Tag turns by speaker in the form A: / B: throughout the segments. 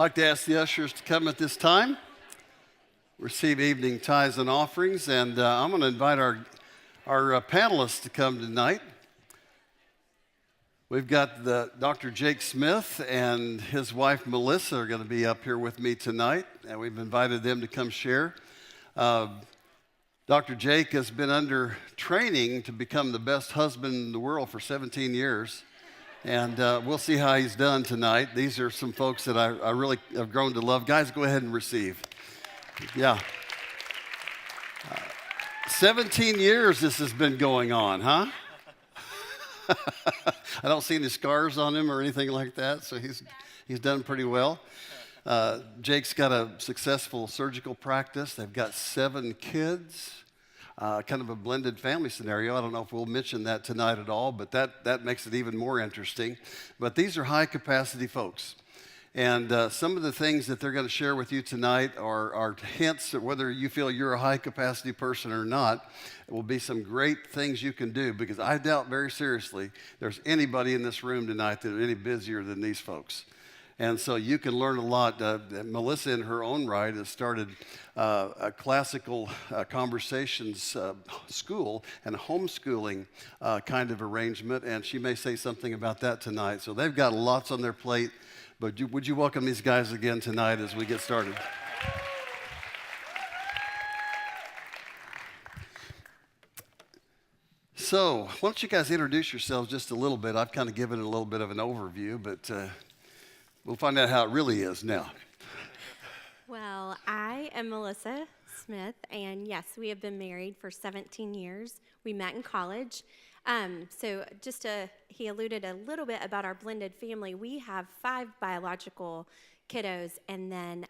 A: I'd like to ask the ushers to come at this time, receive evening tithes and offerings, and I'm going to invite our panelists to come tonight. We've got Dr. Jake Smith and his wife Melissa are going to be up here with me tonight, and we've invited them to come share. Dr. Jake has been under training to become the best husband in the world for 17 years. And we'll see how he's done tonight. These are some folks that I really have grown to love. Guys, go ahead and receive. Yeah. 17 years this has been going on, huh? I don't see any scars on him or anything like that, so he's done pretty well. Jake's got a successful surgical practice. They've got 7 kids. Kind of a blended family scenario. I don't know if we'll mention that tonight at all, but that makes it even more interesting. But these are high-capacity folks. And some of the things that they're going to share with you tonight are hints that whether you feel you're a high-capacity person or not, it will be some great things you can do, because I doubt very seriously there's anybody in this room tonight that are any busier than these folks. And so you can learn a lot. Melissa, in her own right, has started a classical conversations school and homeschooling kind of arrangement, and she may say something about that tonight. So they've got lots on their plate, but would you welcome these guys again tonight as we get started? So why don't you guys introduce yourselves just a little bit. I've kind of given it a little bit of an overview, but we'll find out how it really is now.
B: Well, I am Melissa Smith, and yes, we have been married for 17 years. We met in college. He alluded a little bit about our blended family. We have 5 biological kiddos, and then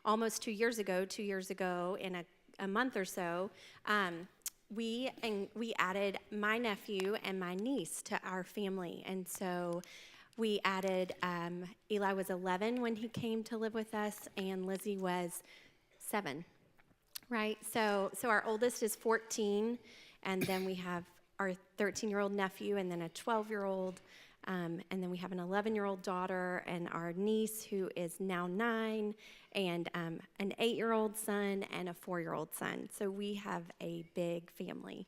B: almost 2 years ago, in a month or so, we added my nephew and my niece to our family, and so we added, Eli was 11 when he came to live with us, and Lizzie was 7, right? So our oldest is 14, and then we have our 13-year-old nephew, and then a 12-year-old, and then we have an 11-year-old daughter, and our niece, who is now 9, and an 8-year-old son, and a 4-year-old son. So we have a big family.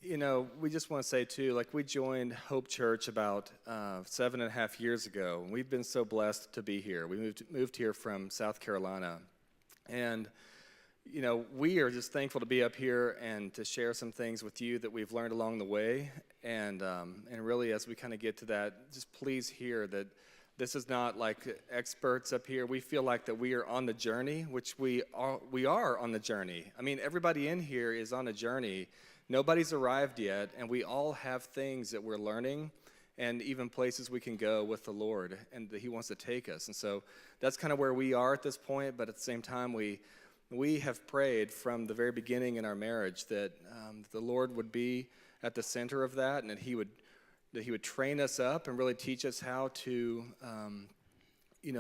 C: You know, we just want to say, too, like, we joined Hope Church about 7.5 years ago, and we've been so blessed to be here. We moved here from South Carolina, and, you know, we are just thankful to be up here and to share some things with you that we've learned along the way, and really, as we kind of get to that, just please hear that this is not like experts up here. We feel like that we are on the journey, which we are on the journey. I mean, everybody in here is on a journey. Nobody's arrived yet, and we all have things that we're learning and even places we can go with the Lord and that He wants to take us. And so that's kind of where we are at this point, but at the same time, we have prayed from the very beginning in our marriage that the Lord would be at the center of that, and that He would train us up and really teach us how to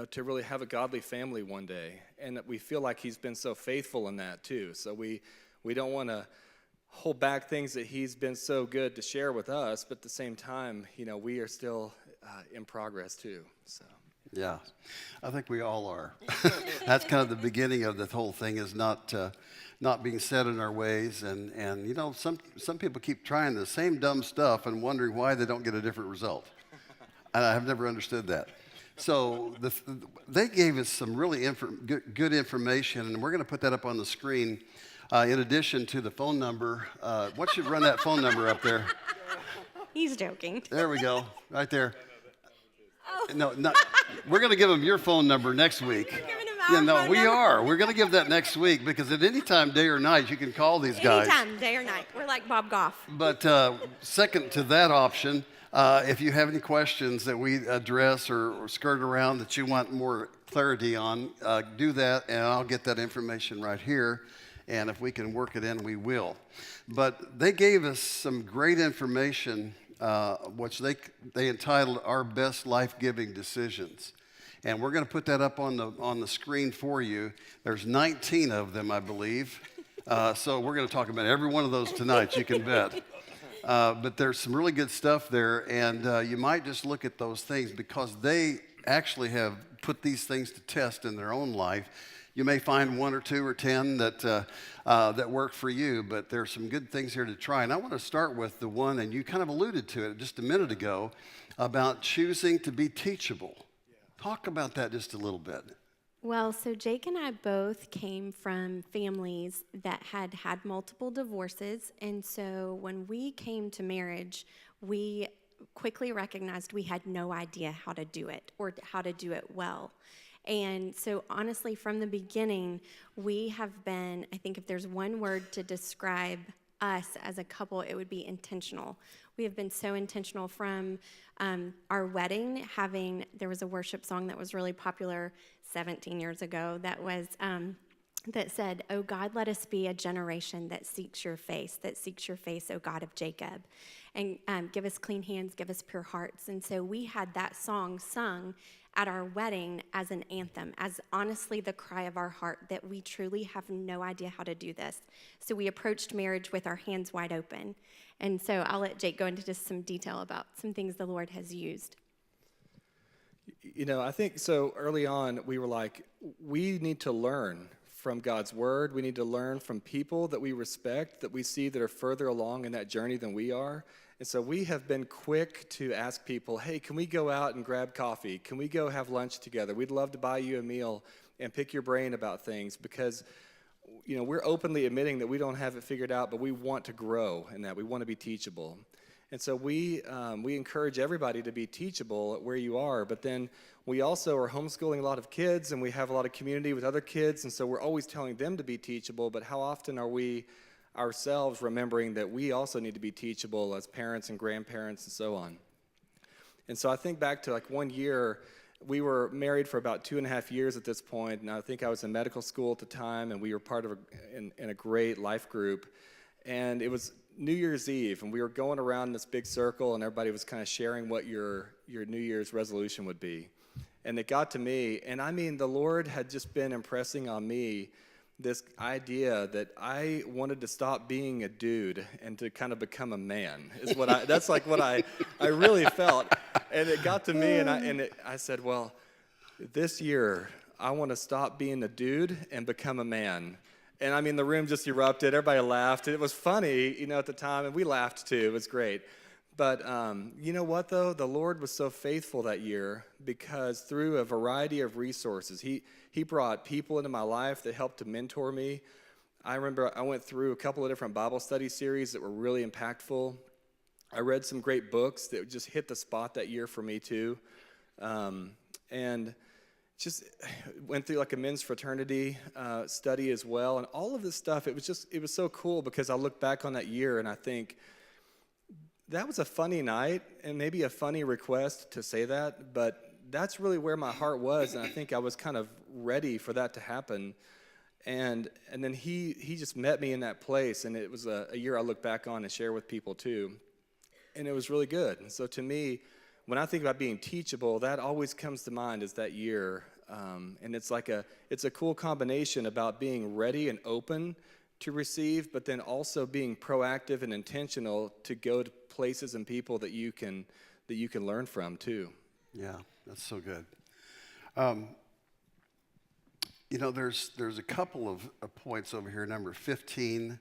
C: to really have a godly family one day. And that we feel like He's been so faithful in that too. So we don't want to hold back things that He's been so good to share with us, but at the same time, you know, we are still in progress too. So
A: yeah, I think we all are. That's kind of the beginning of the whole thing, is not being set in our ways, and you know, some people keep trying the same dumb stuff and wondering why they don't get a different result. And I have never understood that. So they gave us some really good information, and we're going to put that up on the screen. In addition to the phone number, what should run that phone number up there?
B: He's joking.
A: There we go, right there. Oh. No, we're going to give them your phone number next week.
B: You're giving him
A: Yeah, no,
B: phone
A: we
B: number?
A: are. We're going to give that next week, because at any time, day or night, you can call these guys.
B: Anytime, day or night. We're like Bob Goff.
A: But second to that option, if you have any questions that we address or skirt around that you want more clarity on, do that, and I'll get that information right here. And if we can work it in, we will. But they gave us some great information, which they entitled "Our Best Life-Giving Decisions." And we're going to put that up on the screen for you. There's 19 of them, I believe. So we're going to talk about every one of those tonight, you can bet. But there's some really good stuff there, and you might just look at those things because they actually have put these things to test in their own life. You may find 1 or 2 or 10 that work for you, but there's some good things here to try. And I want to start with the one, and you kind of alluded to it just a minute ago, about choosing to be teachable. Talk about that just a little bit.
B: Well, so Jake and I both came from families that had had multiple divorces. And so when we came to marriage, we quickly recognized we had no idea how to do it or how to do it well. And so honestly, from the beginning, we have been, I think if there's one word to describe us as a couple, it would be intentional. We have been so intentional from our wedding, there was a worship song that was really popular 17 years ago that was that said, "Oh God, let us be a generation that seeks your face, O God of Jacob. And give us clean hands, give us pure hearts." And so we had that song sung at our wedding as an anthem, as honestly the cry of our heart that we truly have no idea how to do this. So we approached marriage with our hands wide open. And so I'll let Jake go into just some detail about some things the Lord has used.
C: You know, I think so early on, we were like, we need to learn from God's word. We need to learn from people that we respect, that we see that are further along in that journey than we are. And so we have been quick to ask people, hey, can we go out and grab coffee? Can we go have lunch together? We'd love to buy you a meal and pick your brain about things because, you know, we're openly admitting that we don't have it figured out, but we want to grow in that. We want to be teachable. And so we encourage everybody to be teachable at where you are, but then we also are homeschooling a lot of kids, and we have a lot of community with other kids, and so we're always telling them to be teachable, but how often are we ourselves remembering that we also need to be teachable as parents and grandparents and so on? And so I think back to like one year, we were married for about 2.5 years at this point, and I think I was in medical school at the time, and we were part of in a great life group, and it was New Year's Eve, and we were going around this big circle, and everybody was kind of sharing what your New Year's resolution would be. And it got to me, and I mean, the Lord had just been impressing on me this idea that I wanted to stop being a dude and to kind of become a man. That's like what I really felt. And it got to me, and I said, well, this year, I want to stop being a dude and become a man. And I mean, the room just erupted. Everybody laughed. It was funny, you know, at the time, and we laughed too. It was great. But you know what, though? The Lord was so faithful that year because through a variety of resources, He brought people into my life that helped to mentor me. I remember I went through a couple of different Bible study series that were really impactful. I read some great books that just hit the spot that year for me too. And just went through like a men's fraternity study as well. And all of this stuff, it was so cool because I look back on that year and I think, that was a funny night and maybe a funny request to say that, but that's really where my heart was, and I think I was kind of ready for that to happen. And then he just met me in that place, and it was a year I look back on and share with people too. And it was really good. And so to me, when I think about being teachable, that always comes to mind is that year. And it's a cool combination about being ready and open to receive, but then also being proactive and intentional to go to places and people that you can learn from too.
A: Yeah, that's so good. You know, there's a couple of points over here, number 15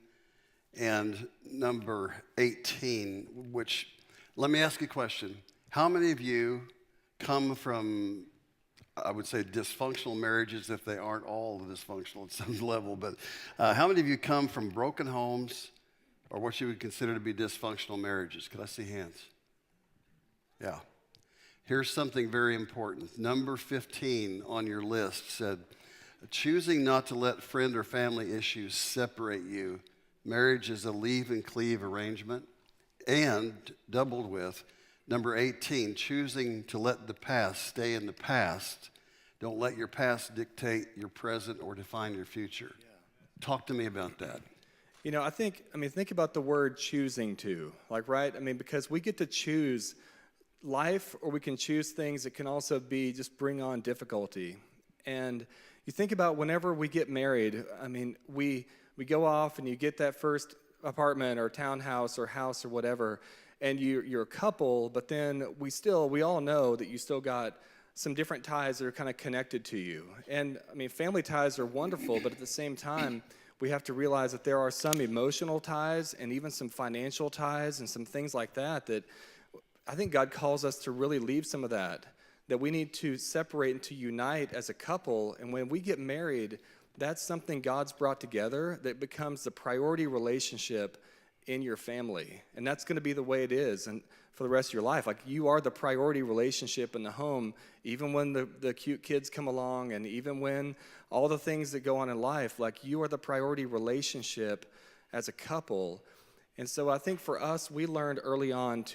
A: and number 18, which, let me ask you a question. How many of you come from, I would say, dysfunctional marriages, if they aren't all dysfunctional at some level, but how many of you come from broken homes or what you would consider to be dysfunctional marriages? Could I see hands? Yeah. Here's something very important. Number 15 on your list said, choosing not to let friend or family issues separate you. Marriage is a leave and cleave arrangement. And doubled with, number 18, choosing to let the past stay in the past. Don't let your past dictate your present or define your future. Yeah. Talk to me about that.
C: You know, think about the word choosing to, like, right? I mean, because we get to choose life, or we can choose things that can also be just bring on difficulty. And you think about whenever we get married, I mean, we go off and you get that first apartment or townhouse or house or whatever, and you're a couple, but then we all know that you still got some different ties that are kind of connected to you. And I mean, family ties are wonderful, but at the same time, we have to realize that there are some emotional ties and even some financial ties and some things like that I think God calls us to really leave some of that we need to separate and to unite as a couple. And when we get married, that's something God's brought together that becomes the priority relationship in your family. And that's going to be the way it is and for the rest of your life. Like, you are the priority relationship in the home, even when the cute kids come along and even when all the things that go on in life, like, you are the priority relationship as a couple. And so I think for us, we learned early on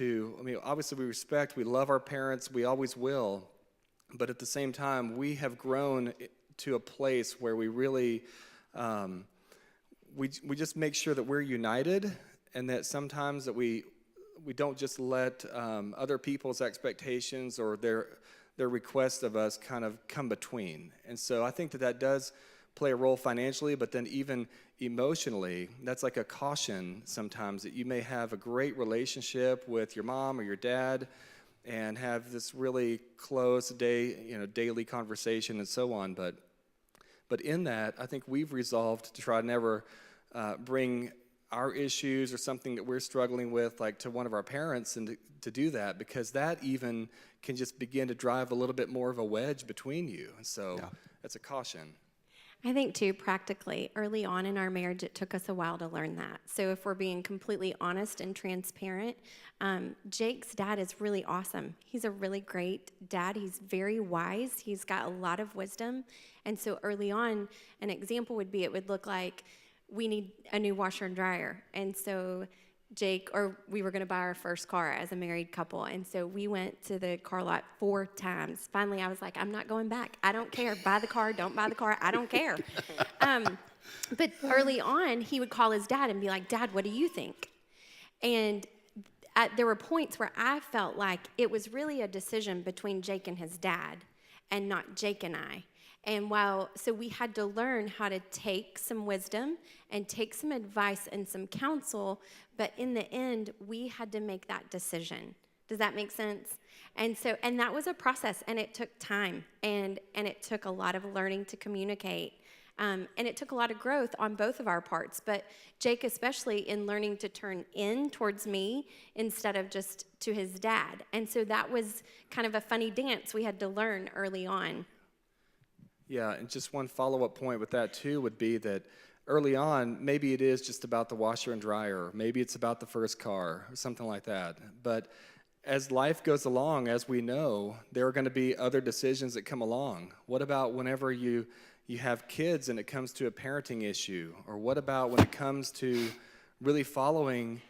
C: obviously we love our parents, we always will, but at the same time, we have grown to a place where we really, we just make sure that we're united, and that sometimes that we don't just let other people's expectations or their requests of us kind of come between. And so I think that does play a role financially, but then even emotionally, that's like a caution sometimes, that you may have a great relationship with your mom or your dad and have this really close daily conversation and so on. But in that, I think we've resolved to try to never bring our issues or something that we're struggling with, like, to one of our parents, and to do that, because that even can just begin to drive a little bit more of a wedge between you. And so that's a caution.
B: I think, too, practically, early on in our marriage, it took us a while to learn that. So if we're being completely honest and transparent, Jake's dad is really awesome. He's a really great dad. He's very wise. He's got a lot of wisdom. And so early on, an example would be, it would look like, we need a new washer and dryer. And so we were going to buy our first car as a married couple. And so we went to the car lot 4 times. Finally, I was like, I'm not going back. I don't care. Buy the car, don't buy the car. I don't care. But early on, he would call his dad and be like, Dad, what do you think? And there were points where I felt like it was really a decision between Jake and his dad and not Jake and I. And so we had to learn how to take some wisdom and take some advice and some counsel, but in the end, we had to make that decision. Does that make sense? And that was a process, and it took time, and it took a lot of learning to communicate, and it took a lot of growth on both of our parts, but Jake especially in learning to turn in towards me instead of just to his dad. And so that was kind of a funny dance we had to learn early on.
C: Yeah, and just one follow-up point with that, too, would be that early on, maybe it is just about the washer and dryer. Maybe it's about the first car, or something like that. But as life goes along, as we know, there are going to be other decisions that come along. What about whenever you have kids and it comes to a parenting issue? Or what about when it comes to really following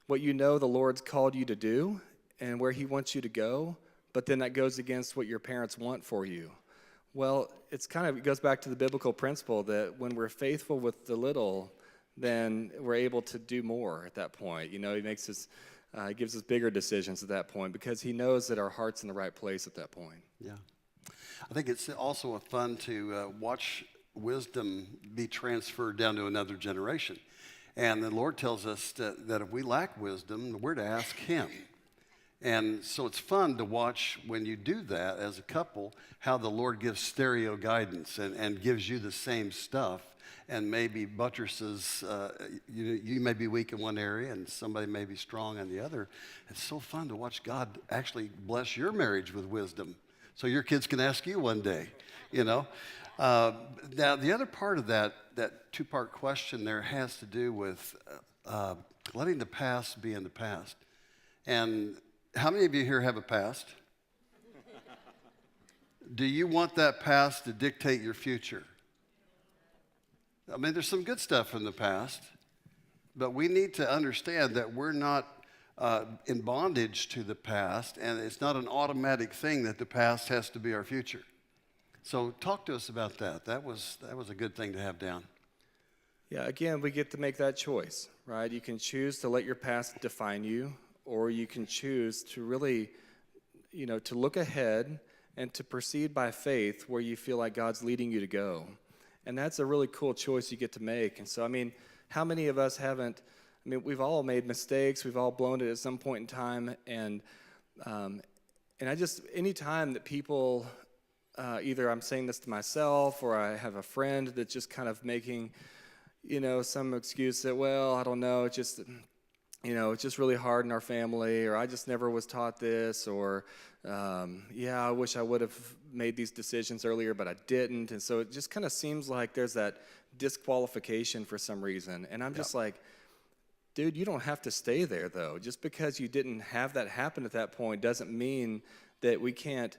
C: what you know the Lord's called you to do and where he wants you to go, but then that goes against what your parents want for you? Well, it goes back to the biblical principle that when we're faithful with the little, then we're able to do more at that point. He makes us, gives us bigger decisions at that point, because he knows that our heart's in the right place at that point.
A: Yeah. I think it's also fun to watch wisdom be transferred down to another generation. And the Lord tells us that if we lack wisdom, we're to ask him. And so it's fun to watch when you do that as a couple, how the Lord gives stereo guidance and gives you the same stuff and maybe buttresses, you may be weak in one area and somebody may be strong in the other. It's so fun to watch God actually bless your marriage with wisdom so your kids can ask you one day, Now, the other part of that two-part question there has to do with letting the past be in the past. And how many of you here have a past? Do you want that past to dictate your future? I mean, there's some good stuff from the past, but we need to understand that we're not in bondage to the past, and it's not an automatic thing that the past has to be our future. So talk to us about that. That was a good thing to have down.
C: Yeah, again, we get to make that choice, right? You can choose to let your past define you, or you can choose to really, to look ahead and to proceed by faith where you feel like God's leading you to go. And that's a really cool choice you get to make. And so, how many of us haven't I mean, we've all made mistakes. We've all blown it at some point in time. And I just, any time that people, either I'm saying this to myself or I have a friend that's just kind of making, some excuse that, well, I don't know, it's just really hard in our family, or I just never was taught this, or, I wish I would have made these decisions earlier, but I didn't. And so it just kind of seems like there's that disqualification for some reason. And I'm just like, dude, you don't have to stay there, though. Just because you didn't have that happen at that point doesn't mean that we can't,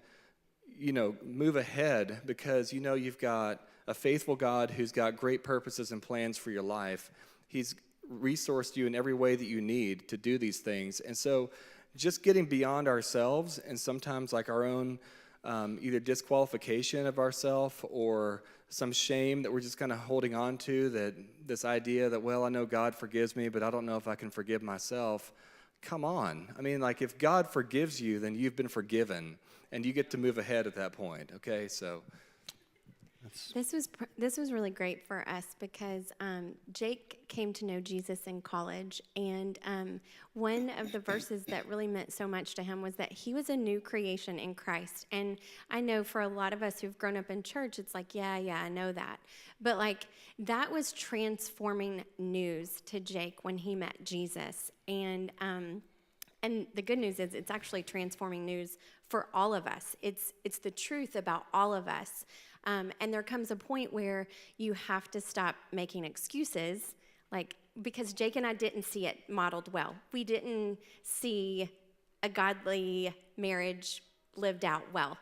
C: move ahead, because you've got a faithful God who's got great purposes and plans for your life. He's resourced you in every way that you need to do these things. And so just getting beyond ourselves and sometimes like our own either disqualification of ourselves or some shame that we're just kind of holding on to, that this idea that, well, I know God forgives me, but I don't know if I can forgive myself. Come on. I mean, like, if God forgives you, then you've been forgiven, and you get to move ahead at that point, okay? So
B: This was really great for us because Jake came to know Jesus in college, and one of the verses that really meant so much to him was that he was a new creation in Christ. And I know for a lot of us who've grown up in church, it's like, yeah, I know that. But like, that was transforming news to Jake when he met Jesus. And the good news is it's actually transforming news for all of us. It's the truth about all of us. And there comes a point where you have to stop making excuses, like, because Jake and I didn't see it modeled well. We didn't see a godly marriage lived out well.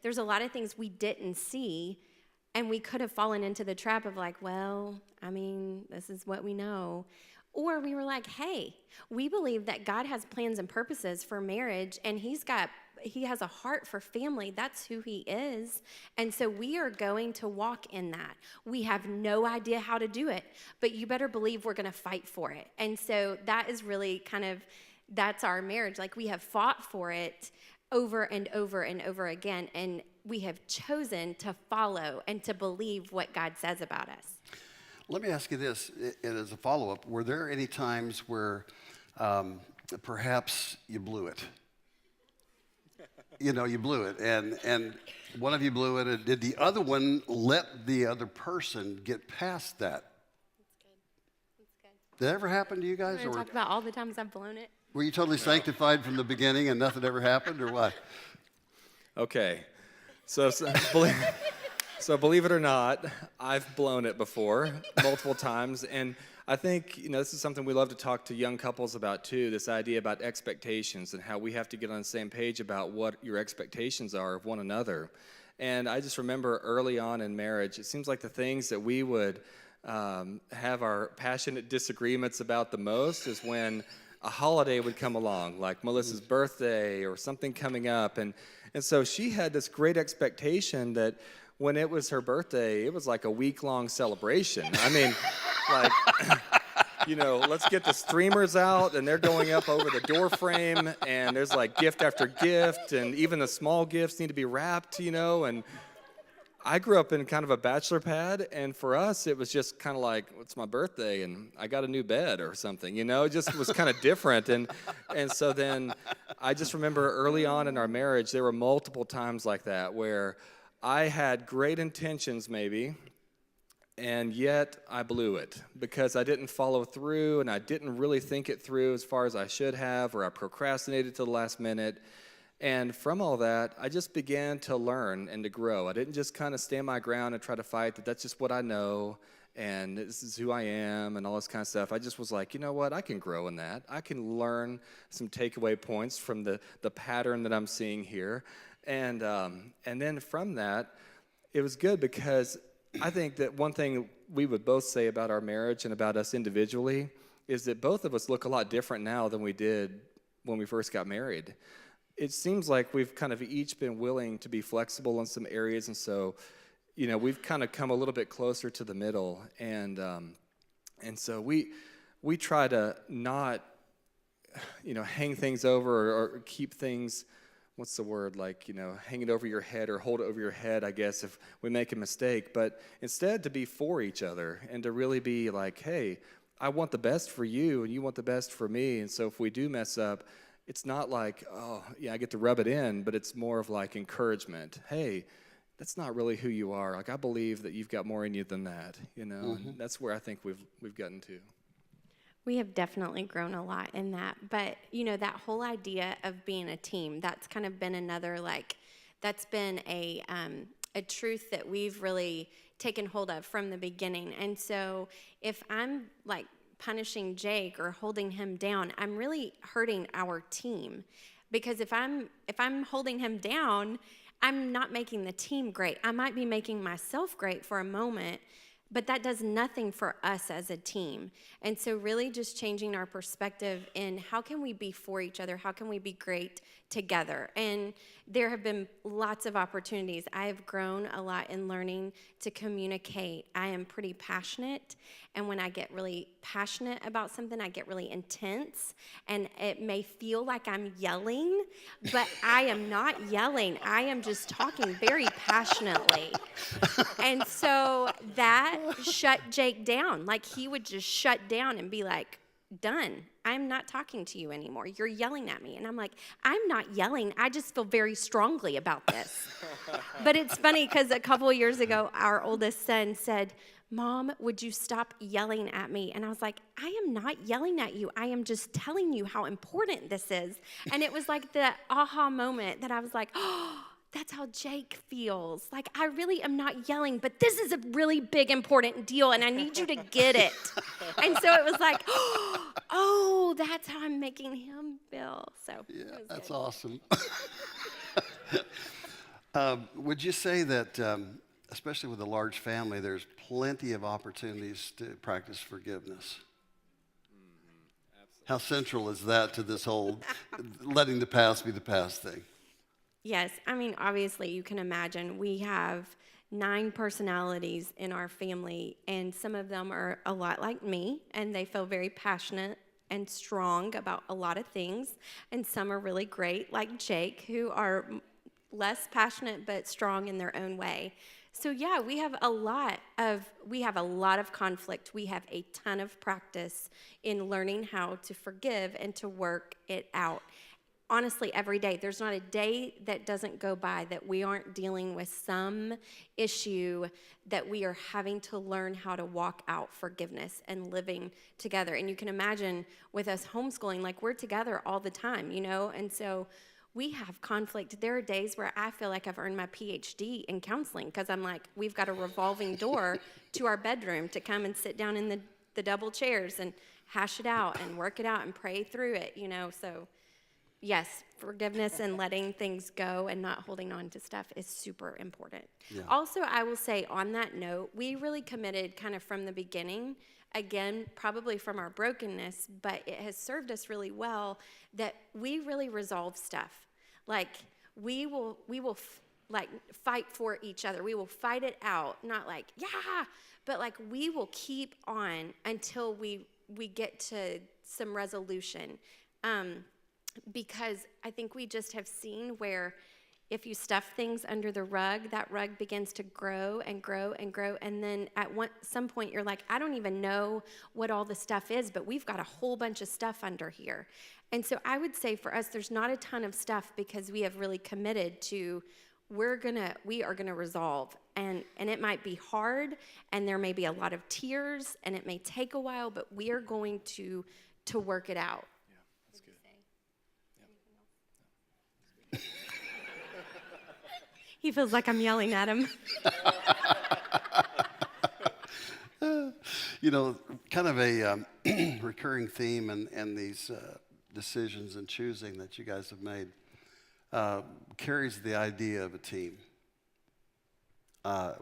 B: There's a lot of things we didn't see, and we could have fallen into the trap of like, well, I mean, this is what we know. Or we were like, hey, we believe that God has plans and purposes for marriage, and he has a heart for family. That's who he is. And so we are going to walk in that. We have no idea how to do it, but you better believe we're going to fight for it. And so that is really that's our marriage. Like, we have fought for it over and over and over again, and we have chosen to follow and to believe what God says about us.
A: Let me ask you this, and as a follow-up, were there any times where perhaps you blew it? You blew it, and one of you blew it, and did the other one let the other person get past that?
B: That's good.
A: Did that ever happen to you guys?
B: I'm going to talk about all the times I've blown it.
A: Were you totally sanctified from the beginning and nothing ever happened, or what?
C: Okay, so believe it or not, I've blown it before multiple times, and I think this is something we love to talk to young couples about too, this idea about expectations and how we have to get on the same page about what your expectations are of one another. And I just remember early on in marriage, it seems like the things that we would have our passionate disagreements about the most is when a holiday would come along, like Melissa's birthday or something coming up. And so she had this great expectation that when it was her birthday, it was like a week-long celebration. I mean, like, let's get the streamers out, and they're going up over the door frame, and there's like gift after gift, and even the small gifts need to be wrapped, and I grew up in kind of a bachelor pad, and for us, it was just kind of like, it's my birthday, and I got a new bed or something, it just was kind of different, and so then I just remember early on in our marriage, there were multiple times like that where I had great intentions maybe, and yet I blew it because I didn't follow through and I didn't really think it through as far as I should have, or I procrastinated till the last minute. And from all that, I just began to learn and to grow. I didn't just kind of stand my ground and try to fight that that's just what I know and this is who I am and all this kind of stuff. I just was like, you know what, I can grow in that. I can learn some takeaway points from the pattern that I'm seeing here. And then from that, it was good because I think that one thing we would both say about our marriage and about us individually is that both of us look a lot different now than we did when we first got married. It seems like we've kind of each been willing to be flexible in some areas, and so, we've kind of come a little bit closer to the middle, and so we try to not, hang things over or keep things. What's the word, like, hang it over your head or hold it over your head, I guess, if we make a mistake. But instead to be for each other and to really be like, hey, I want the best for you, and you want the best for me. And so if we do mess up, it's not like, oh, yeah, I get to rub it in, but it's more of like encouragement. Hey, that's not really who you are. Like, I believe that you've got more in you than that, and that's where I think we've gotten to.
B: We have definitely grown a lot in that. But, that whole idea of being a team, that's kind of been another, that's been a truth that we've really taken hold of from the beginning. And so if I'm, punishing Jake or holding him down, I'm really hurting our team. Because if I'm holding him down, I'm not making the team great. I might be making myself great for a moment, but that does nothing for us as a team. And so really just changing our perspective in how can we be for each other? How can we be great together? And there have been lots of opportunities. I have grown a lot in learning to communicate. I am pretty passionate, and when I get really passionate about something, I get really intense, and it may feel like I'm yelling, but I am not yelling. I am just talking very passionately. And so that shut Jake down. He would just shut down and be like, done. I'm not talking to you anymore. You're yelling at me. And I'm like, I'm not yelling. I just feel very strongly about this. But it's funny because a couple of years ago, our oldest son said, Mom, would you stop yelling at me? And I was like, I am not yelling at you. I am just telling you how important this is. And it was like the aha moment that I was like, oh, that's how Jake feels. I really am not yelling, but this is a really big, important deal, and I need you to get it. And so it was like, oh, that's how I'm making him feel. So
A: Yeah, that's
B: good.
A: awesome. Would you say that, especially with a large family, there's plenty of opportunities to practice forgiveness? How central is that to this whole letting the past be the past thing?
B: Yes, obviously you can imagine we have 9 personalities in our family, and some of them are a lot like me, and they feel very passionate and strong about a lot of things, and some are really great, like Jake, who are less passionate but strong in their own way. So yeah, we have a lot of conflict. We have a ton of practice in learning how to forgive and to work it out. Honestly, every day. There's not a day that doesn't go by that we aren't dealing with some issue that we are having to learn how to walk out forgiveness and living together. And you can imagine with us homeschooling, we're together all the time, And so we have conflict. There are days where I feel like I've earned my PhD in counseling because I'm like, we've got a revolving door to our bedroom to come and sit down in the double chairs and hash it out and work it out and pray through it, So yes, forgiveness and letting things go and not holding on to stuff is super important.
A: Yeah.
B: Also, I will say on that note, we really committed kind of from the beginning, again, probably from our brokenness, but it has served us really well that we really resolve stuff. We will fight for each other. We will fight it out, not but we will keep on until we get to some resolution. Because I think we just have seen where if you stuff things under the rug, that rug begins to grow and grow and grow. And then at some point, you're like, I don't even know what all the stuff is, but we've got a whole bunch of stuff under here. And so I would say for us, there's not a ton of stuff because we have really committed to we are gonna resolve. And it might be hard, and there may be a lot of tears, and it may take a while, but we are going to work it out. He feels like I'm yelling at him.
A: Kind of a recurring theme in these decisions and choosing that you guys have made carries the idea of a team,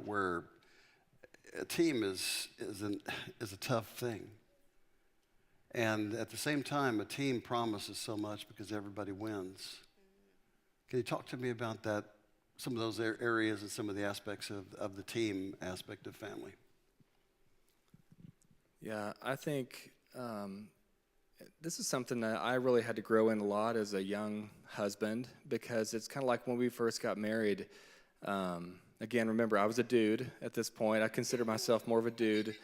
A: where a team is a tough thing. And at the same time, a team promises so much because everybody wins. Can you talk to me about that? Some of those areas and some of the aspects of the team aspect of family.
C: Yeah, I think this is something that I really had to grow in a lot as a young husband because it's kind of like when we first got married. Again, remember, I was a dude at this point. I consider myself more of a dude.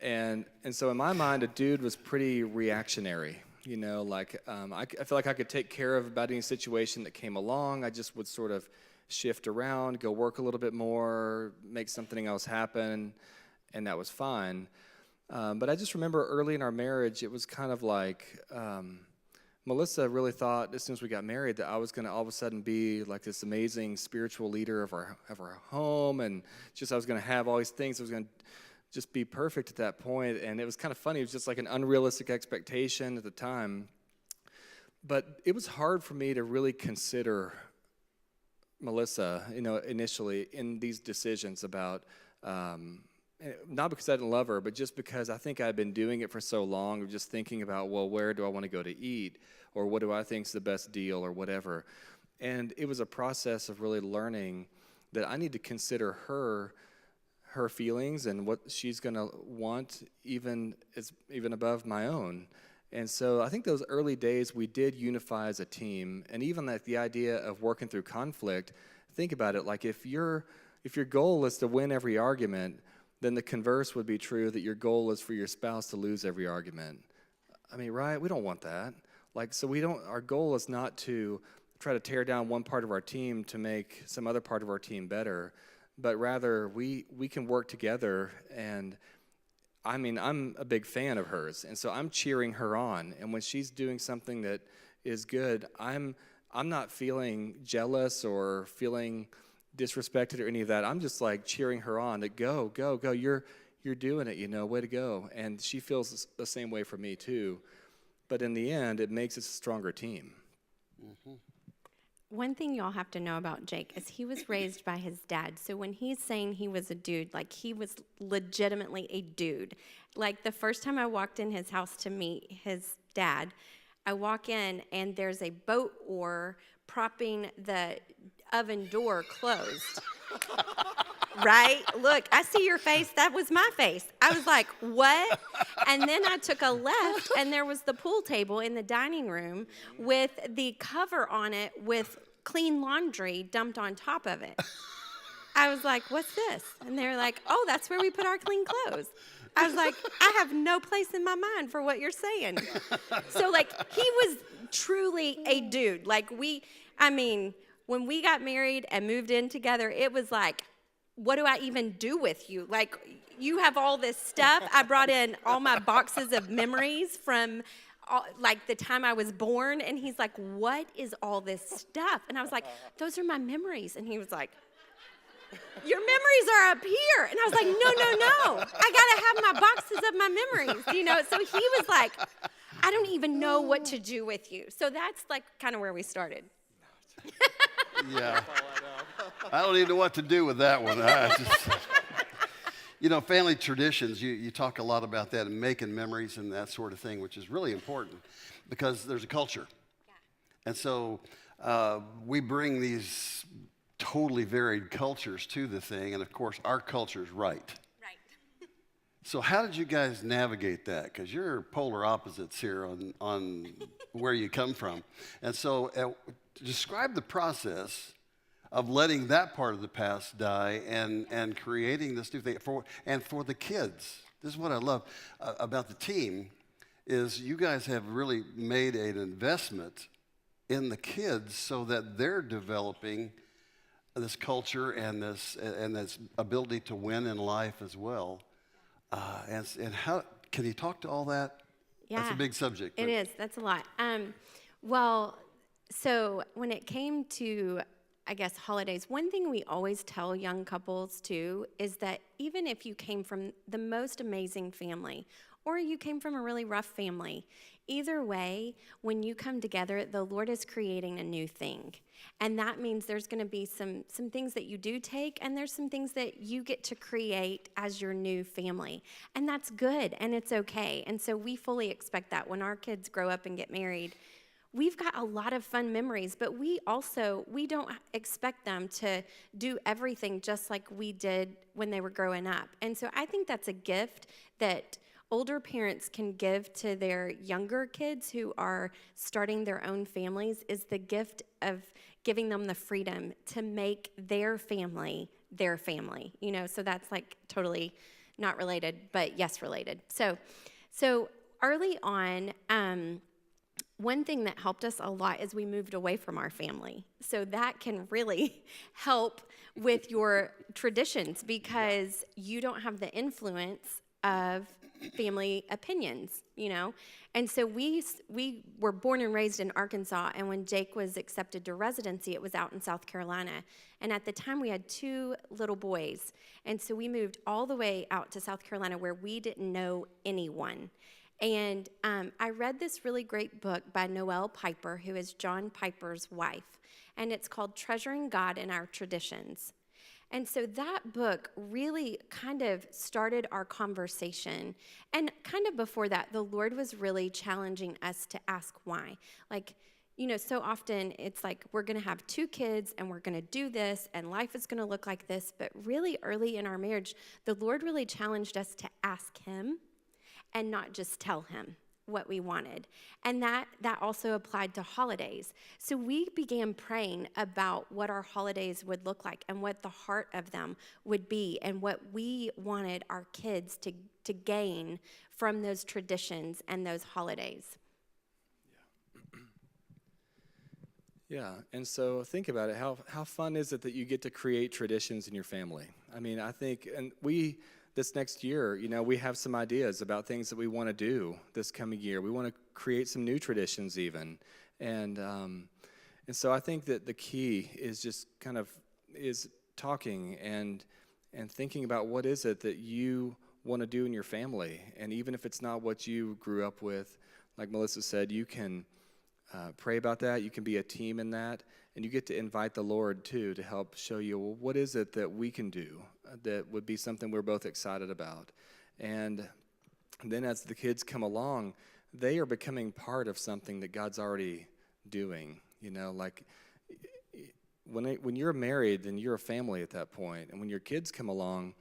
C: And so in my mind, a dude was pretty reactionary. You know, like I feel like I could take care of about any situation that came along. I just would sort of shift around, go work a little bit more, make something else happen, and that was fine. But I just remember early in our marriage, it was kind of like Melissa really thought as soon as we got married that I was going to all of a sudden be like this amazing spiritual leader of our home, and just I was going to have all these things. I was going to just be perfect at that point, and it was kind of funny. It was just like an unrealistic expectation at the time. But it was hard for me to really consider Melissa, you know, initially in these decisions about, not because I didn't love her, but just because I think I'd been doing it for so long, of just thinking about, well, where do I want to go to eat, or what do I think is the best deal, or whatever. And it was a process of really learning that I need to consider her feelings and what she's going to want, even above my own. And so I think those early days we did unify as a team, and even like the idea of working through conflict. Think about it, like if your goal is to win every argument, then the converse would be true, that your goal is for your spouse to lose every argument. I mean, right? We don't want that. Like, so our goal is not to try to tear down one part of our team to make some other part of our team better, but rather we can work together. And I mean, I'm a big fan of hers, and so I'm cheering her on. And when she's doing something that is good, I'm not feeling jealous or feeling disrespected or any of that. I'm just like cheering her on to go. You're doing it, you know, way to go. And she feels the same way for me too. But in the end, it makes us a stronger team.
A: Mm-hmm.
B: One thing y'all have to know about Jake is he was raised by his dad. So when he's saying he was a dude, like he was legitimately a dude. Like the first time I walked in his house to meet his dad, I walk in and there's a boat oar propping the oven door closed. Right? Look, I see your face. That was my face. I was like, what? And then I took a left, and there was the pool table in the dining room with the cover on it with clean laundry dumped on top of it. I was like, what's this? And they're like, oh, that's where we put our clean clothes. I was like, I have no place in my mind for what you're saying. So, like, he was truly a dude. Like, when we got married and moved in together, it was like, what do I even do with you? Like, you have all this stuff. I brought in all my boxes of memories from like the time I was born. And he's like, what is all this stuff? And I was like, those are my memories. And he was like, your memories are up here. And I was like, no. I got to have my boxes of my memories, you know? So he was like, I don't even know what to do with you. So that's like kind of where we started.
A: Yeah. I don't even know what to do with that one. You know, family traditions, you talk a lot about that and making memories and that sort of thing, which is really important because there's a culture. Yeah. And so we bring these totally varied cultures to the thing, and of course, our culture is right.
B: Right.
A: So how did you guys navigate that? Because you're polar opposites here on where you come from. And so describe the process of letting that part of the past die and creating this new thing for the kids. This is what I love about the team is you guys have really made an investment in the kids so that they're developing this culture and this ability to win in life as well. And how can you talk to all that?
B: Yeah,
A: that's a big subject.
B: It is. That's a lot. Well, so when it came to, I guess, holidays, one thing we always tell young couples too is that even if you came from the most amazing family or you came from a really rough family, either way, when you come together, the Lord is creating a new thing. And that means there's going to be some things that you do take, and there's some things that you get to create as your new family. And that's good, and it's okay. And so we fully expect that when our kids grow up and get married. We've got a lot of fun memories, but we don't expect them to do everything just like we did when they were growing up. And so I think that's a gift that older parents can give to their younger kids who are starting their own families, is the gift of giving them the freedom to make their family, you know, so that's like totally not related, but yes, related. So early on, one thing that helped us a lot is we moved away from our family. So that can really help with your traditions because you don't have the influence of family opinions, you know? And so we were born and raised in Arkansas, and when Jake was accepted to residency, it was out in South Carolina. And at the time, we had 2 little boys. And so we moved all the way out to South Carolina where we didn't know anyone. And I read this really great book by Noelle Piper, who is John Piper's wife, and it's called Treasuring God in Our Traditions. And so that book really kind of started our conversation. And kind of before that, the Lord was really challenging us to ask why. Like, you know, so often it's like we're going to have 2 kids and we're going to do this and life is going to look like this. But really early in our marriage, the Lord really challenged us to ask him and not just tell him what we wanted. And that also applied to holidays. So we began praying about what our holidays would look like and what the heart of them would be and what we wanted our kids to gain from those traditions and those holidays.
C: Yeah, and so think about it. How fun is it that you get to create traditions in your family? I mean, I think, and this next year, you know, we have some ideas about things that we want to do this coming year. We want to create some new traditions even. And so I think that the key is just kind of is talking and thinking about what is it that you want to do in your family. And even if it's not what you grew up with, like Melissa said, you can pray about that. You can be a team in that. And you get to invite the Lord, too, to help show you, well, what is it that we can do that would be something we're both excited about? And then as the kids come along, they are becoming part of something that God's already doing. You know, like when you're married, then you're a family at that point. And when your kids come along,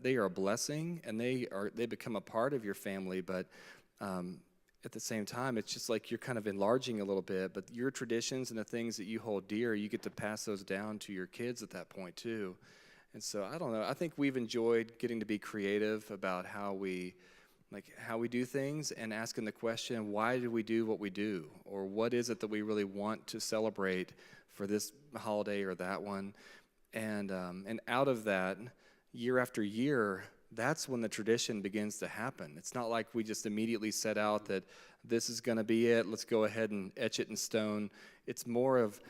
C: they are a blessing, and they become a part of your family, but at the same time, it's just like you're kind of enlarging a little bit, but your traditions and the things that you hold dear, you get to pass those down to your kids at that point too. And so I don't know. I think we've enjoyed getting to be creative about how we do things and asking the question, why do we do what we do? Or what is it that we really want to celebrate for this holiday or that one? And out of that, year after year, that's when the tradition begins to happen. It's not like we just immediately set out that this is going to be it, let's go ahead and etch it in stone. It's more of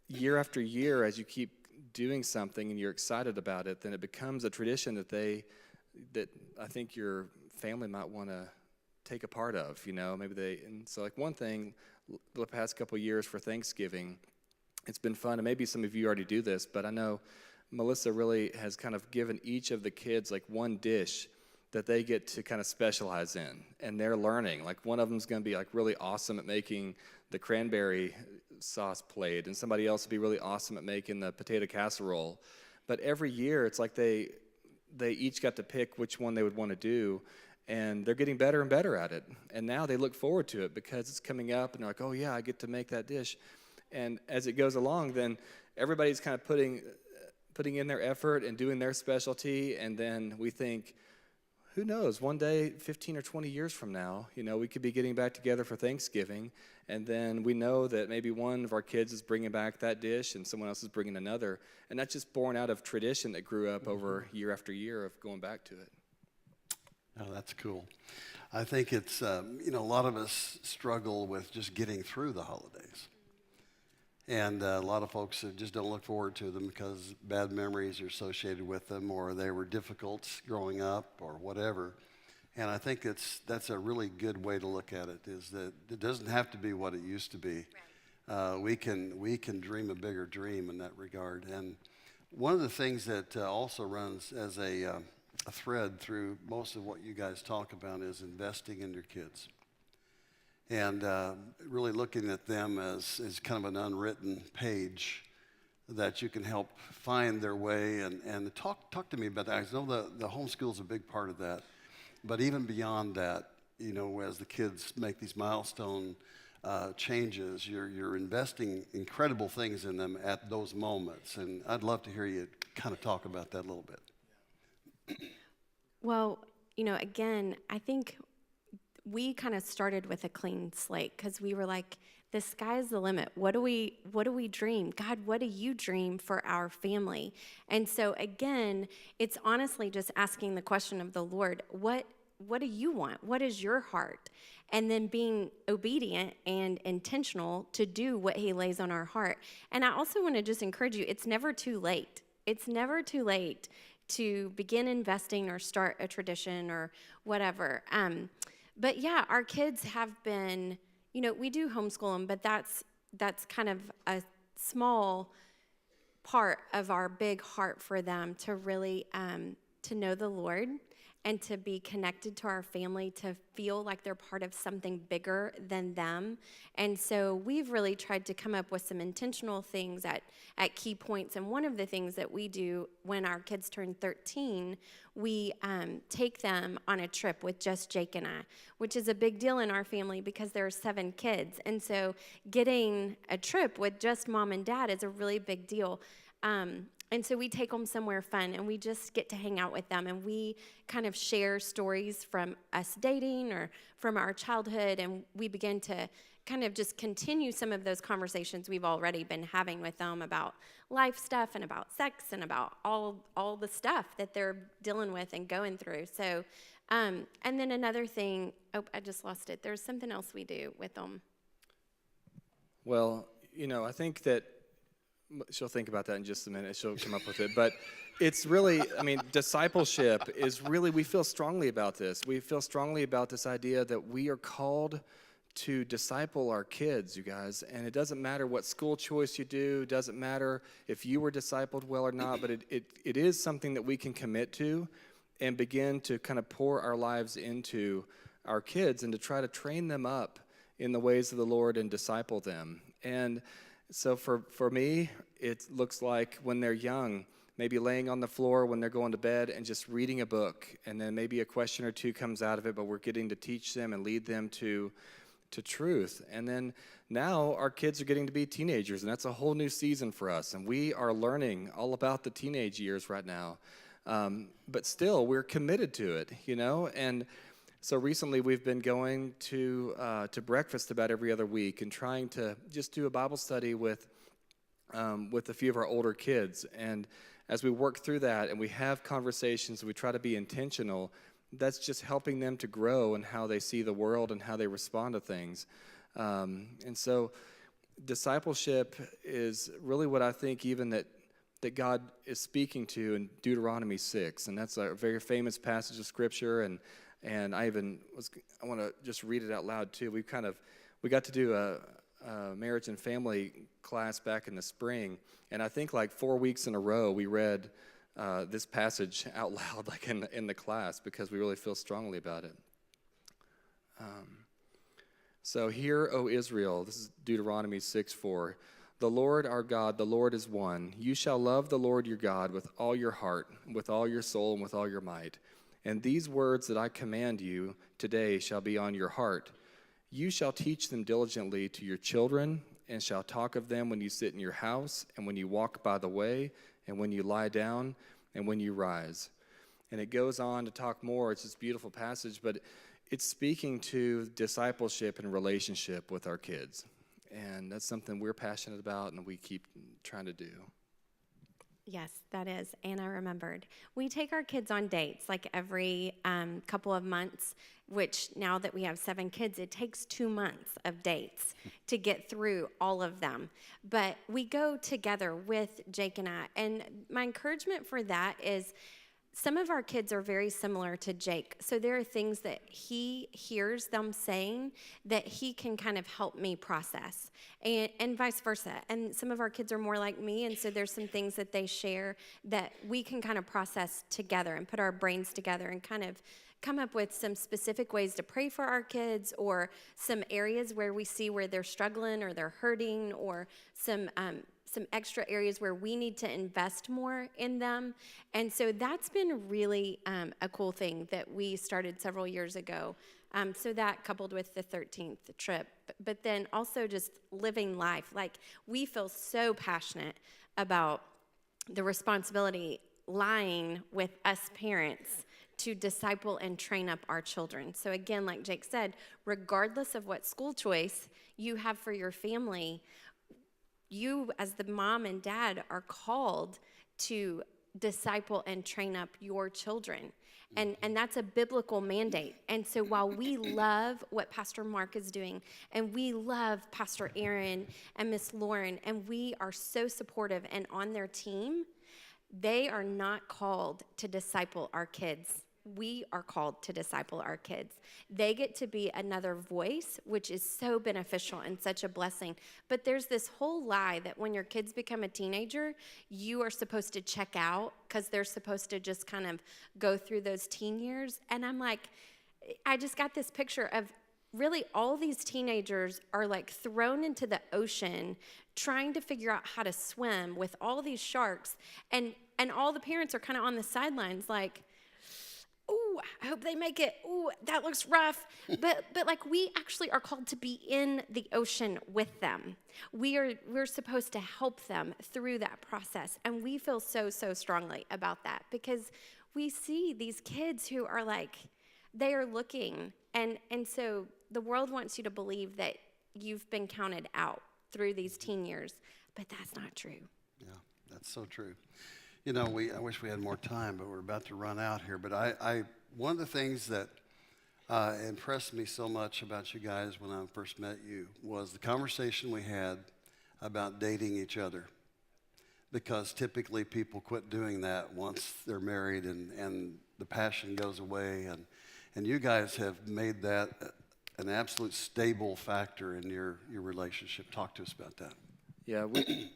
C: year after year, as you keep doing something and you're excited about it, then it becomes a tradition that I think your family might want to take a part of, you know. And so like one thing, the past couple of years for Thanksgiving, it's been fun, and maybe some of you already do this, but I know Melissa really has kind of given each of the kids like one dish that they get to kind of specialize in, and they're learning. Like one of them's going to be like really awesome at making the cranberry sauce plate, and somebody else will be really awesome at making the potato casserole. But every year, it's like they each got to pick which one they would want to do, and they're getting better and better at it. And now they look forward to it because it's coming up, and they're like, oh yeah, I get to make that dish. And as it goes along, then everybody's kind of putting in their effort and doing their specialty, and then we think, who knows, one day, 15 or 20 years from now, you know, we could be getting back together for Thanksgiving, and then we know that maybe one of our kids is bringing back that dish and someone else is bringing another, and that's just born out of tradition that grew up over year after year of going back to it.
A: Oh, that's cool. I think it's, you know, a lot of us struggle with just getting through the holidays. And a lot of folks just don't look forward to them because bad memories are associated with them, or they were difficult growing up, or whatever. And I think that's a really good way to look at it, is that it doesn't have to be what it used to be. Right. We can dream a bigger dream in that regard. And one of the things that also runs as a thread through most of what you guys talk about is investing in your kids. And really looking at them as kind of an unwritten page that you can help find their way. And talk to me about that. I know the homeschool is a big part of that. But even beyond that, you know, as the kids make these milestone changes, you're investing incredible things in them at those moments. And I'd love to hear you kind of talk about that a little bit.
B: Well, again, I think we kind of started with a clean slate because we were like, the sky's the limit. What do we dream? God, what do you dream for our family? And so again, it's honestly just asking the question of the Lord, what do you want? What is your heart? And then being obedient and intentional to do what he lays on our heart. And I also want to just encourage you, it's never too late. It's never too late to begin investing or start a tradition or whatever. But yeah, our kids have been, we do homeschool them, but that's kind of a small part of our big heart for them to really to know the Lord and to be connected to our family, to feel like they're part of something bigger than them. And so we've really tried to come up with some intentional things at key points. And one of the things that we do when our kids turn 13, we take them on a trip with just Jake and I, which is a big deal in our family because there are 7 kids. And so getting a trip with just mom and dad is a really big deal. And so we take them somewhere fun, and we just get to hang out with them, and we kind of share stories from us dating or from our childhood, and we begin to kind of just continue some of those conversations we've already been having with them about life stuff and about sex and about all the stuff that they're dealing with and going through. So, and then another thing, I just lost it. There's something else we do with them.
C: Well, I think that she'll think about that in just a minute. She'll come up with it. But it's really, discipleship is really, we feel strongly about this. We feel strongly about this idea that we are called to disciple our kids, you guys. And it doesn't matter what school choice you do. It doesn't matter if you were discipled well or not. But it is something that we can commit to and begin to kind of pour our lives into our kids and to try to train them up in the ways of the Lord and disciple them. And so for me, it looks like when they're young, maybe laying on the floor when they're going to bed and just reading a book, and then maybe a question or two comes out of it, but we're getting to teach them and lead them to truth. And then now our kids are getting to be teenagers, and that's a whole new season for us, and we are learning all about the teenage years right now. But still, we're committed to it, and so recently we've been going to breakfast about every other week and trying to just do a Bible study with a few of our older kids. And as we work through that and we have conversations, we try to be intentional, that's just helping them to grow in how they see the world and how they respond to things. And so discipleship is really what I think even that God is speaking to in Deuteronomy 6. And that's a very famous passage of Scripture, and I want to just read it out loud too. We got to do a marriage and family class back in the spring, and I think like 4 weeks in a row we read this passage out loud, like in the class, because we really feel strongly about it. So hear, O Israel, this is Deuteronomy 6:4. The Lord our God, the Lord is one. You shall love the Lord your God with all your heart, with all your soul, and with all your might. And these words that I command you today shall be on your heart. You shall teach them diligently to your children, and shall talk of them when you sit in your house, and when you walk by the way, and when you lie down, and when you rise. And it goes on to talk more. It's this beautiful passage, but it's speaking to discipleship and relationship with our kids. And that's something we're passionate about and we keep trying to do.
B: Yes, that is. And I remembered. We take our kids on dates like every couple of months, which now that we have 7 kids, it takes 2 months of dates to get through all of them. But we go together with Jake and I. And my encouragement for that is some of our kids are very similar to Jake. So there are things that he hears them saying that he can kind of help me process, and vice versa. And some of our kids are more like me, and so there's some things that they share that we can kind of process together and put our brains together and kind of come up with some specific ways to pray for our kids, or some areas where we see where they're struggling or they're hurting, or some extra areas where we need to invest more in them. And so that's been really a cool thing that we started several years ago. So that coupled with the 13th trip, but then also just living life. Like, we feel so passionate about the responsibility lying with us parents to disciple and train up our children. So again, like Jake said, regardless of what school choice you have for your family, you as the mom and dad are called to disciple and train up your children. And that's a biblical mandate. And so while we love what Pastor Mark is doing, and we love Pastor Aaron and Miss Lauren, and we are so supportive and on their team, they are not called to disciple our kids. We are called to disciple our kids. They get to be another voice, which is so beneficial and such a blessing. But there's this whole lie that when your kids become a teenager, you are supposed to check out because they're supposed to just kind of go through those teen years. And I'm like, I just got this picture of really all these teenagers are like thrown into the ocean trying to figure out how to swim with all these sharks. And all the parents are kind of on the sidelines like, oh, I hope they make it. Oh, that looks rough. But like we actually are called to be in the ocean with them. We're supposed to help them through that process. And we feel so strongly about that because we see these kids who are like, they are looking. And so the world wants you to believe that you've been counted out through these teen years, but that's not true.
A: Yeah, that's so true. You know, I wish we had more time, but we're about to run out here. But I one of the things that impressed me so much about you guys when I first met you was the conversation we had about dating each other. Because typically people quit doing that once they're married and the passion goes away. And you guys have made that an absolute stable factor in your relationship. Talk to us about that.
C: Yeah,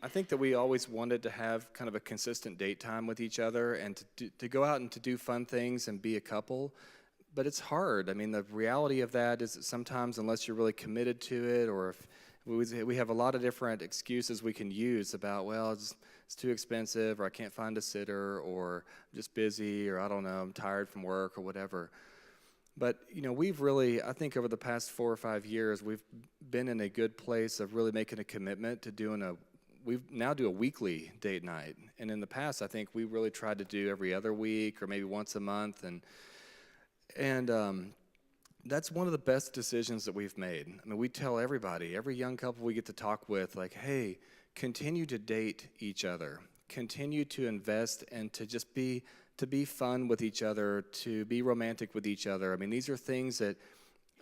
C: I think that we always wanted to have kind of a consistent date time with each other and to go out and to do fun things and be a couple. But it's hard. I mean, the reality of that is that sometimes unless you're really committed to it, or if we have a lot of different excuses we can use about, well, it's too expensive, or I can't find a sitter, or I'm just busy, or I don't know, I'm tired from work or whatever. But, you know, we've really, I think over the past 4 or 5 years, we've been in a good place of really making a commitment to we now do a weekly date night. And in the past, I think we really tried to do every other week or maybe once a month. And that's one of the best decisions that we've made. I mean, we tell everybody, every young couple we get to talk with, like, hey, continue to date each other. Continue to invest and to just be fun with each other, to be romantic with each other. I mean, these are things that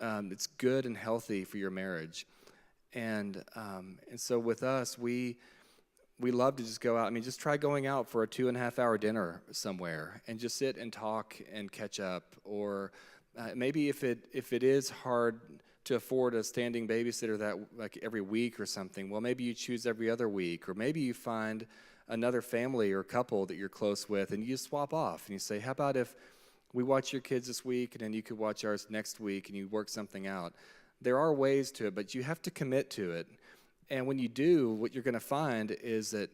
C: it's good and healthy for your marriage. And so with us, we love to just go out. I mean, just try going out for a 2.5-hour dinner somewhere and just sit and talk and catch up. Or maybe if it is hard to afford a standing babysitter that like every week or something, well, maybe you choose every other week, or maybe you find another family or couple that you're close with, and you just swap off, and you say, how about if we watch your kids this week, and then you could watch ours next week, and you work something out. There are ways to it, but you have to commit to it. And when you do, what you're going to find is that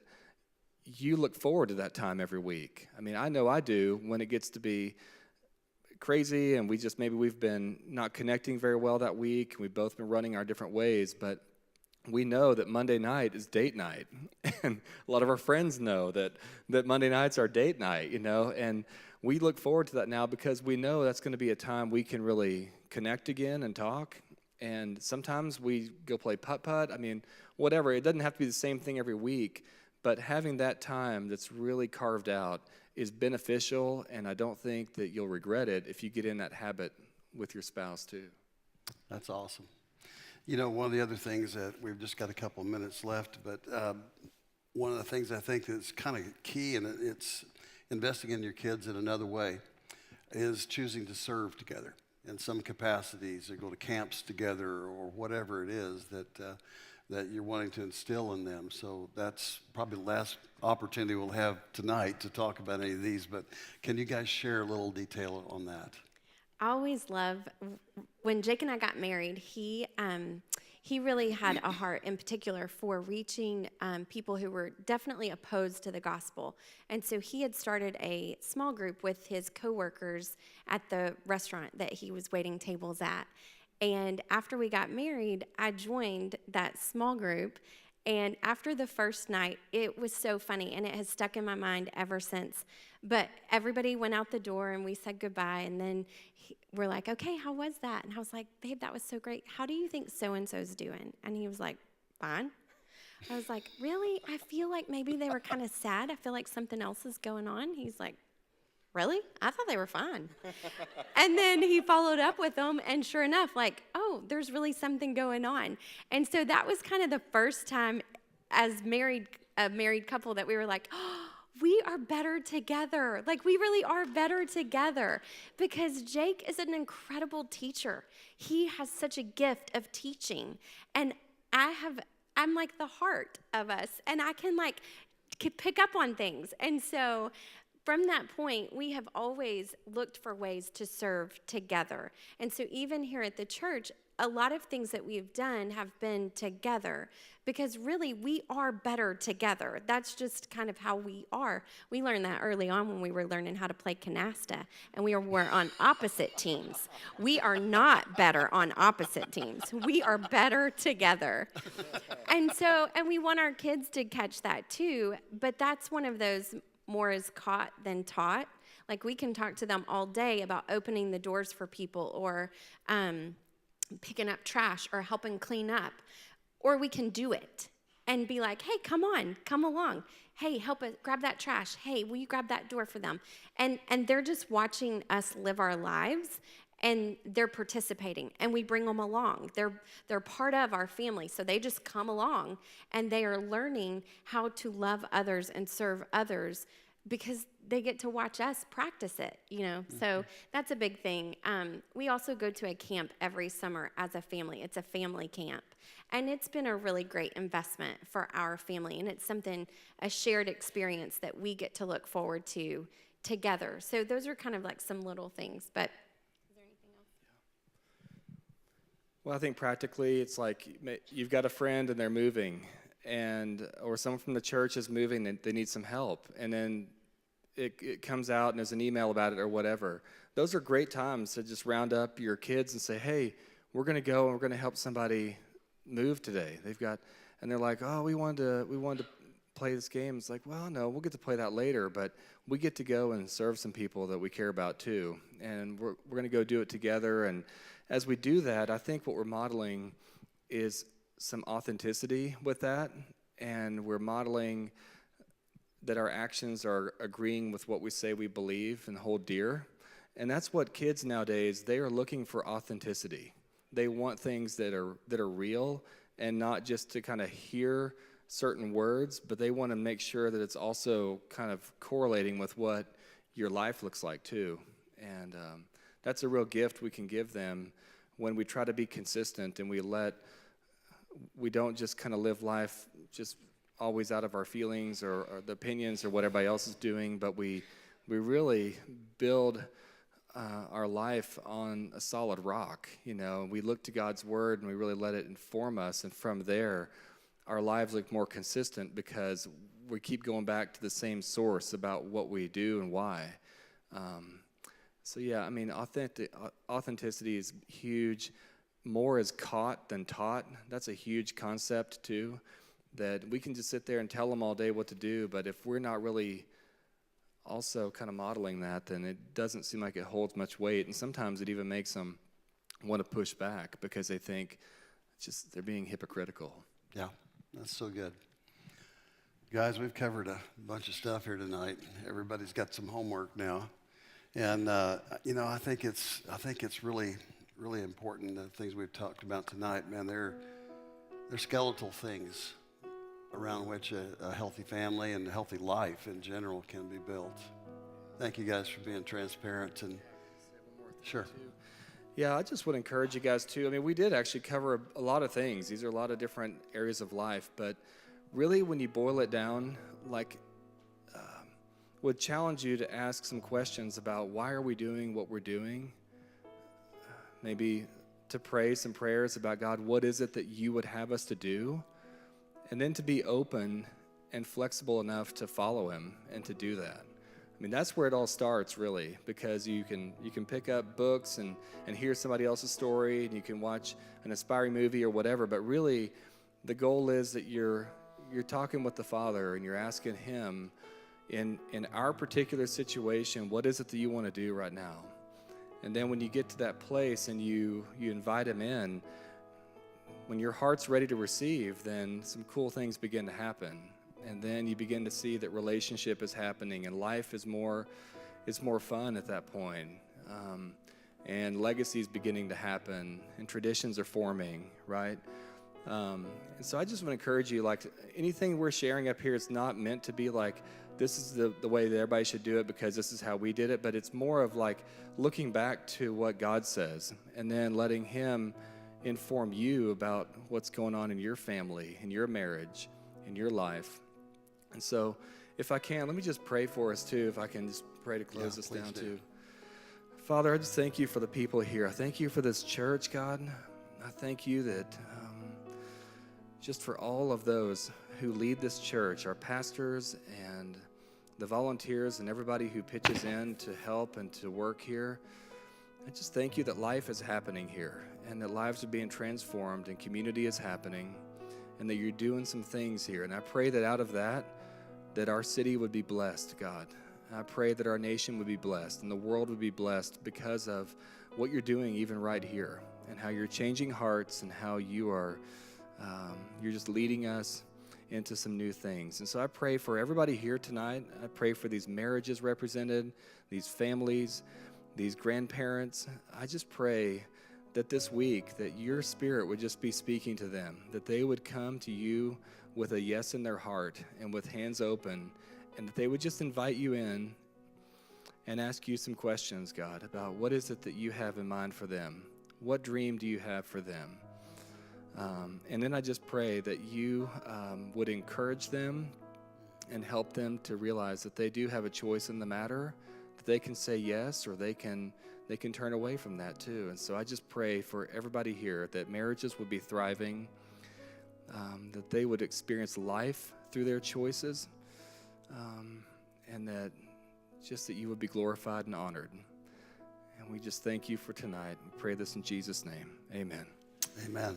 C: you look forward to that time every week. I mean, I know I do when it gets to be crazy, and we've been not connecting very well that week, and we've both been running our different ways, but we know that Monday night is date night. And a lot of our friends know that Monday nights are date night, you know, and we look forward to that now because we know that's going to be a time we can really connect again and talk. And sometimes we go play putt-putt. I mean, whatever. It doesn't have to be the same thing every week, but having that time that's really carved out is beneficial, and I don't think that you'll regret it if you get in that habit with your spouse too.
A: That's awesome. You know, one of the other things that we've just got a couple of minutes left, but one of the things I think that's kind of key, and it's investing in your kids in another way, is choosing to serve together in some capacities, or go to camps together, or whatever it is that you're wanting to instill in them. So that's probably the last opportunity we'll have tonight to talk about any of these, but can you guys share a little detail on that?
B: I always love, when Jake and I got married, he really had a heart in particular for reaching people who were definitely opposed to the gospel. And so he had started a small group with his coworkers at the restaurant that he was waiting tables at. And after we got married, I joined that small group, And after the first night, it was so funny, and it has stuck in my mind ever since. But everybody went out the door, and we said goodbye, and then we're like, okay, how was that? And I was like, babe, that was so great. How do you think so-and-so's doing? And he was like, fine. I was like, really? I feel like maybe they were kind of sad. I feel like something else is going on. He's like, really? I thought they were fine. And then he followed up with them, and sure enough, like, oh, there's really something going on. And so that was kind of the first time as a married couple that we were like, oh, we are better together. Like, we really are better together, because Jake is an incredible teacher. He has such a gift of teaching, and I'm like the heart of us, and I can pick up on things. And so from that point, we have always looked for ways to serve together. And so even here at the church, a lot of things that we've done have been together, because really we are better together. That's just kind of how we are. We learned that early on when we were learning how to play canasta, and we were on opposite teams. We are not better on opposite teams. We are better together. And we want our kids to catch that too, but that's one of those more is caught than taught. Like, we can talk to them all day about opening the doors for people, or picking up trash, or helping clean up. Or we can do it and be like, hey, come on, come along. Hey, help us grab that trash. Hey, will you grab that door for them? And they're just watching us live our lives, and they're participating, and we bring them along. They're part of our family, so they just come along, and they are learning how to love others and serve others, because they get to watch us practice it, So that's a big thing. We also go to a camp every summer as a family. It's a family camp. And it's been a really great investment for our family. And it's a shared experience that we get to look forward to together. So those are kind of like some little things. But is there anything else?
C: Well, I think practically it's like you've got a friend and they're moving, or someone from the church is moving and they need some help. And then it comes out and there's an email about it or whatever. Those are great times to just round up your kids and say, hey, we're going to go and we're going to help somebody move today. And they're like, oh, we wanted to play this game. It's like, well, no, we'll get to play that later, but we get to go and serve some people that we care about too. And we're going to go do it together. And as we do that, I think what we're modeling is some authenticity with that. And we're modeling that our actions are agreeing with what we say we believe and hold dear. And that's what kids nowadays, they are looking for authenticity. They want things that are real, and not just to kind of hear certain words, but they want to make sure that it's also kind of correlating with what your life looks like too. And that's a real gift we can give them when we try to be consistent, and we don't just kind of live life just always out of our feelings or the opinions or what everybody else is doing, but we really build our life on a solid rock. We look to God's word and we really let it inform us, and from there our lives look more consistent because we keep going back to the same source about what we do and why. So yeah, I mean, authenticity is huge. More is caught than taught. That's a huge concept too, that we can just sit there and tell them all day what to do, but if we're not really also kind of modeling that, then it doesn't seem like it holds much weight, and sometimes it even makes them want to push back because they think they're being hypocritical.
A: Yeah, that's so good. Guys, we've covered a bunch of stuff here tonight. Everybody's got some homework now, and I think it's really, really important, the things we've talked about tonight. Man, they're skeletal things around which a healthy family and a healthy life in general can be built. Thank you guys for being transparent. And sure.
C: Yeah, I just would encourage you guys too. I mean, we did actually cover a lot of things. These are a lot of different areas of life, but really when you boil it down, would challenge you to ask some questions about why are we doing what we're doing? Maybe to pray some prayers about, God, what is it that you would have us to do? And then to be open and flexible enough to follow him and to do that. I mean, that's where it all starts, really, because you can pick up books and hear somebody else's story, and you can watch an inspiring movie or whatever, but really the goal is that you're talking with the Father and you're asking him, in our particular situation, what is it that you want to do right now? And then when you get to that place and you invite him in, when your heart's ready to receive, then some cool things begin to happen. And then you begin to see that relationship is happening and life is more fun at that point. And legacy is beginning to happen and traditions are forming, right? And so I just want to encourage you, like, anything we're sharing up here is not meant to be like, this is the way that everybody should do it because this is how we did it, but it's more of like looking back to what God says and then letting him inform you about what's going on in your family, in your marriage, in your life. And so if I can, let me just pray for us too, if I can just pray to close this down too. Father, I just thank you for the people here. I thank you for this church, God. I thank you that just for all of those who lead this church, our pastors and the volunteers and everybody who pitches in to help and to work here. I just thank you that life is happening here and that lives are being transformed and community is happening and that you're doing some things here. And I pray that out of that our city would be blessed, God. I pray that our nation would be blessed and the world would be blessed because of what you're doing even right here and how you're changing hearts and how you're just leading us into some new things. And so I pray for everybody here tonight. I pray for these marriages represented, these families, these grandparents. I just pray that this week that your spirit would just be speaking to them, that they would come to you with a yes in their heart and with hands open, and that they would just invite you in and ask you some questions, God, about what is it that you have in mind for them? What dream do you have for them? And then I just pray that you would encourage them and help them to realize that they do have a choice in the matter, that they can say yes or they can turn away from that too. And so I just pray for everybody here that marriages would be thriving, that they would experience life through their choices, and that you would be glorified and honored. And we just thank you for tonight. We pray this in Jesus' name. Amen.
A: Amen.